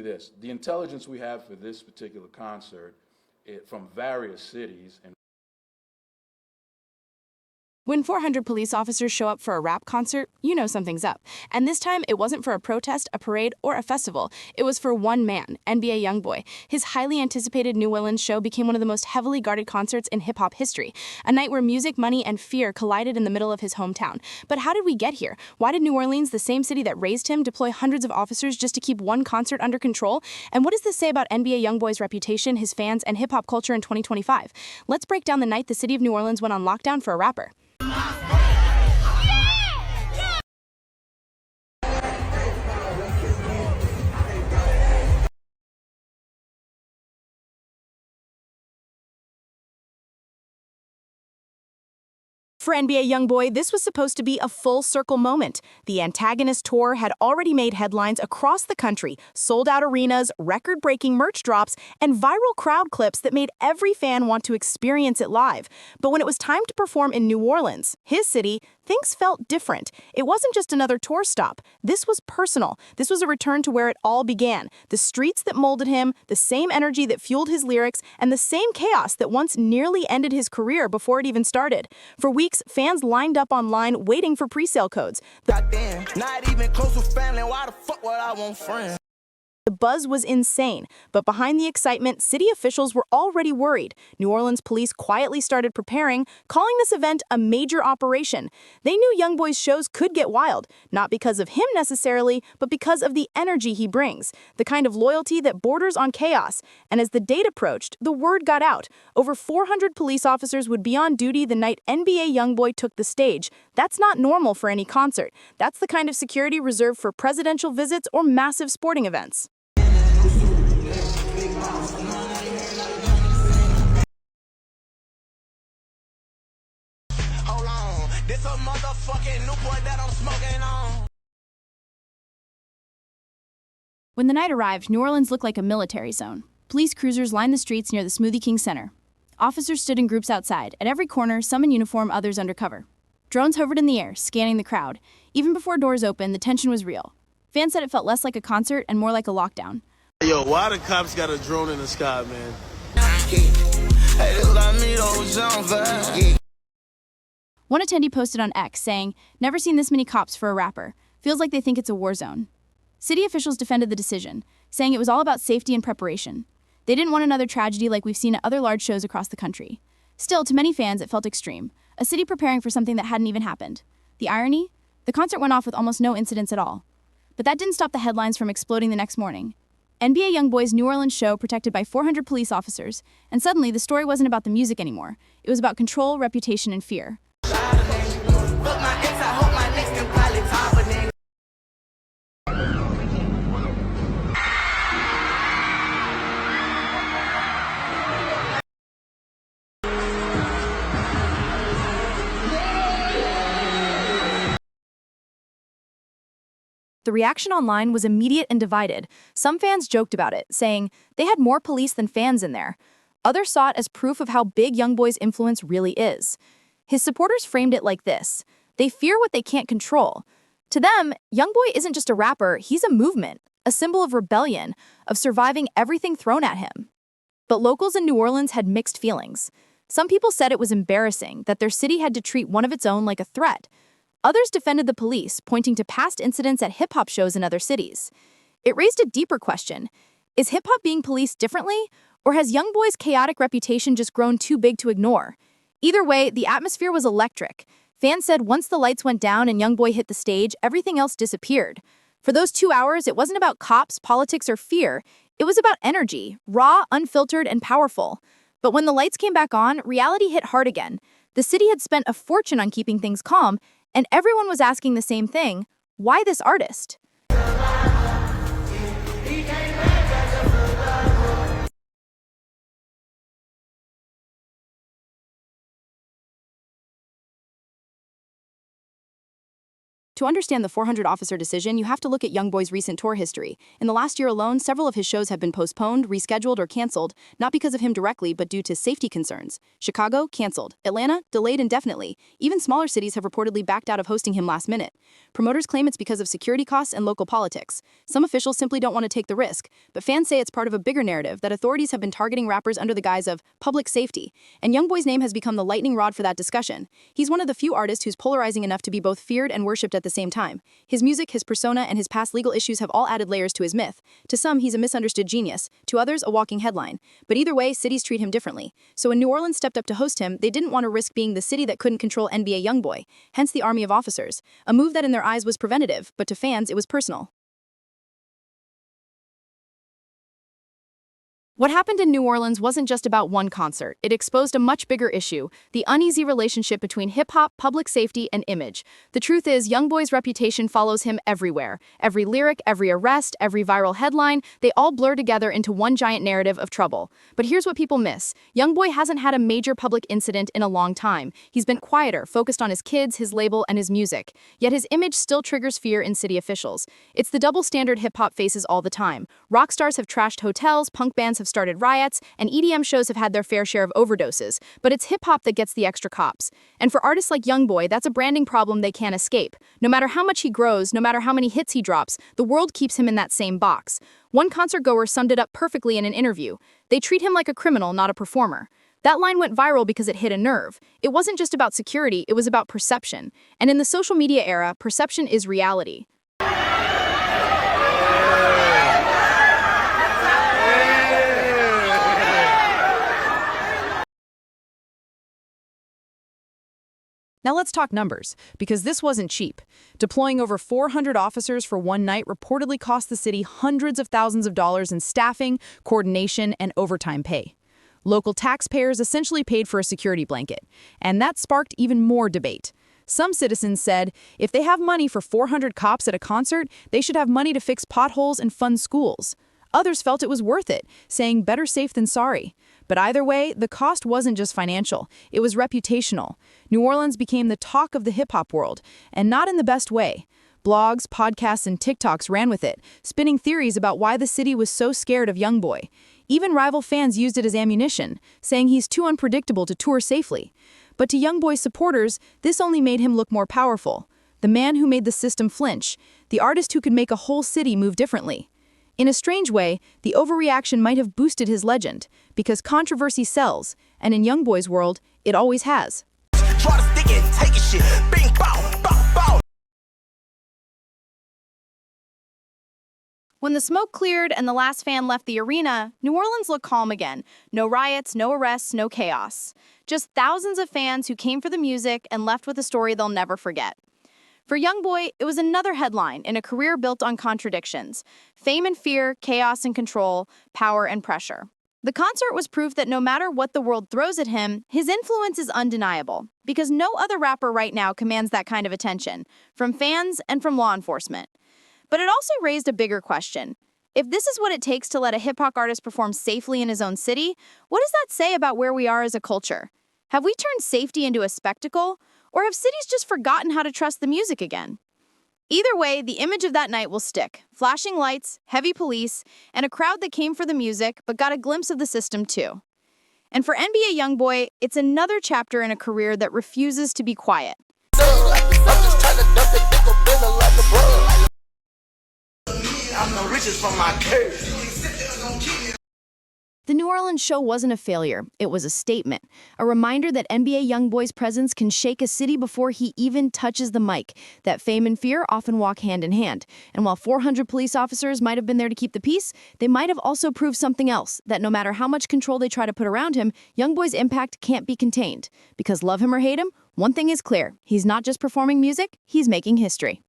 This, the intelligence we have for this particular concert from various cities and When 400 police officers show up for a rap concert, you know something's up. And this time, it wasn't for a protest, a parade, or a festival. It was for one man, NBA YoungBoy. His highly anticipated New Orleans show became one of the most heavily guarded concerts in hip-hop history, a night where music, money, and fear collided in the middle of his hometown. But how did we get here? Why did New Orleans, the same city that raised him, deploy hundreds of officers just to keep one concert under control? And what does this say about NBA YoungBoy's reputation, his fans, and hip-hop culture in 2025? Let's break down the night the city of New Orleans went on lockdown for a rapper. For NBA YoungBoy, this was supposed to be a full-circle moment. The Antagonist Tour had already made headlines across the country, sold-out arenas, record-breaking merch drops, and viral crowd clips that made every fan want to experience it live. But when it was time to perform in New Orleans, his city, things felt different. It wasn't just another tour stop. This was personal. This was a return to where it all began. The streets that molded him, the same energy that fueled his lyrics, and the same chaos that once nearly ended his career before it even started. For weeks, fans lined up online waiting for pre-sale codes. Goddamn, not even close with family. Why the fuck would I want friends? The buzz was insane, but behind the excitement, city officials were already worried. New Orleans police quietly started preparing, calling this event a major operation. They knew YoungBoy's shows could get wild, not because of him necessarily, but because of the energy he brings, the kind of loyalty that borders on chaos. And as the date approached, the word got out. Over 400 police officers would be on duty the night NBA YoungBoy took the stage. That's not normal for any concert. That's the kind of security reserved for presidential visits or massive sporting events. Hold on, this a motherfucking Newport that I'm smoking on. When the night arrived, New Orleans looked like a military zone. Police cruisers lined the streets near the Smoothie King Center. Officers stood in groups outside, at every corner, some in uniform, others undercover. Drones hovered in the air, scanning the crowd. Even before doors opened, the tension was real. Fans said it felt less like a concert and more like a lockdown. Yo, why the cops got a drone in the sky, man? One attendee posted on X saying, "Never seen this many cops for a rapper. Feels like they think it's a war zone." City officials defended the decision, saying it was all about safety and preparation. They didn't want another tragedy like we've seen at other large shows across the country. Still, to many fans, it felt extreme, a city preparing for something that hadn't even happened. The irony? The concert went off with almost no incidents at all. But that didn't stop the headlines from exploding the next morning. NBA YoungBoy's New Orleans show protected by 400 police officers, and suddenly the story wasn't about the music anymore. It was about control, reputation, and fear. The reaction online was immediate and divided. Some fans joked about it, saying they had more police than fans in there. Others saw it as proof of how big YoungBoy's influence really is. His supporters framed it like this: they fear what they can't control. To them, YoungBoy isn't just a rapper, he's a movement, a symbol of rebellion, of surviving everything thrown at him. But locals in New Orleans had mixed feelings. Some people said it was embarrassing that their city had to treat one of its own like a threat. Others defended the police, pointing to past incidents at hip-hop shows in other cities. It raised a deeper question. Is hip-hop being policed differently, or has YoungBoy's chaotic reputation just grown too big to ignore? Either way, the atmosphere was electric. Fans said once the lights went down and YoungBoy hit the stage, everything else disappeared. For those 2 hours, it wasn't about cops, politics, or fear. It was about energy, raw, unfiltered, and powerful. But when the lights came back on, reality hit hard again. The city had spent a fortune on keeping things calm, and everyone was asking the same thing: why this artist? To understand the 400-officer decision, you have to look at YoungBoy's recent tour history. In the last year alone, several of his shows have been postponed, rescheduled, or canceled, not because of him directly, but due to safety concerns. Chicago, canceled. Atlanta, delayed indefinitely. Even smaller cities have reportedly backed out of hosting him last minute. Promoters claim it's because of security costs and local politics. Some officials simply don't want to take the risk, but fans say it's part of a bigger narrative that authorities have been targeting rappers under the guise of public safety. And YoungBoy's name has become the lightning rod for that discussion. He's one of the few artists who's polarizing enough to be both feared and worshipped at the same time. His music, his persona, and his past legal issues have all added layers to his myth. To some, he's a misunderstood genius. To others, a walking headline. But either way, cities treat him differently. So when New Orleans stepped up to host him, they didn't want to risk being the city that couldn't control NBA YoungBoy. Hence the army of officers. A move that in their eyes was preventative, but to fans, it was personal. What happened in New Orleans wasn't just about one concert. It exposed a much bigger issue, the uneasy relationship between hip-hop, public safety, and image. The truth is, YoungBoy's reputation follows him everywhere. Every lyric, every arrest, every viral headline, they all blur together into one giant narrative of trouble. But here's what people miss. YoungBoy hasn't had a major public incident in a long time. He's been quieter, focused on his kids, his label, and his music. Yet his image still triggers fear in city officials. It's the double standard hip-hop faces all the time. Rock stars have trashed hotels, punk bands have started riots, and EDM shows have had their fair share of overdoses, but it's hip-hop that gets the extra cops. And for artists like YoungBoy, that's a branding problem they can't escape. No matter how much he grows, no matter how many hits he drops, the world keeps him in that same box. One concert-goer summed it up perfectly in an interview. They treat him like a criminal, not a performer. That line went viral because it hit a nerve. It wasn't just about security, it was about perception. And in the social media era, perception is reality. Now let's talk numbers, because this wasn't cheap. Deploying over 400 officers for one night reportedly cost the city hundreds of thousands of dollars in staffing, coordination, and overtime pay. Local taxpayers essentially paid for a security blanket, and that sparked even more debate. Some citizens said if they have money for 400 cops at a concert, they should have money to fix potholes and fund schools. Others felt it was worth it, saying better safe than sorry. But either way, the cost wasn't just financial, it was reputational. New Orleans became the talk of the hip-hop world, and not in the best way. Blogs, podcasts, and TikToks ran with it, spinning theories about why the city was so scared of YoungBoy. Even rival fans used it as ammunition, saying he's too unpredictable to tour safely. But to YoungBoy's supporters, this only made him look more powerful. The man who made the system flinch, the artist who could make a whole city move differently. In a strange way, the overreaction might have boosted his legend, because controversy sells, and in YoungBoy's world, it always has. Try to stick it, take a shit. Bing, bow, bow, bow. When the smoke cleared and the last fan left the arena, New Orleans looked calm again. No riots, no arrests, no chaos. Just thousands of fans who came for the music and left with a story they'll never forget. For YoungBoy, it was another headline in a career built on contradictions. Fame and fear, chaos and control, power and pressure. The concert was proof that no matter what the world throws at him, his influence is undeniable, because no other rapper right now commands that kind of attention, from fans and from law enforcement. But it also raised a bigger question. If this is what it takes to let a hip-hop artist perform safely in his own city, what does that say about where we are as a culture? Have we turned safety into a spectacle? Or have cities just forgotten how to trust the music again? Either way, the image of that night will stick. Flashing lights, heavy police, and a crowd that came for the music but got a glimpse of the system too. And for NBA YoungBoy, it's another chapter in a career that refuses to be quiet. I'm the richest from my curse. The New Orleans show wasn't a failure, it was a statement. A reminder that NBA YoungBoy's presence can shake a city before he even touches the mic. That fame and fear often walk hand in hand. And while 400 police officers might have been there to keep the peace, they might have also proved something else, that no matter how much control they try to put around him, YoungBoy's impact can't be contained. Because love him or hate him, one thing is clear, he's not just performing music, he's making history.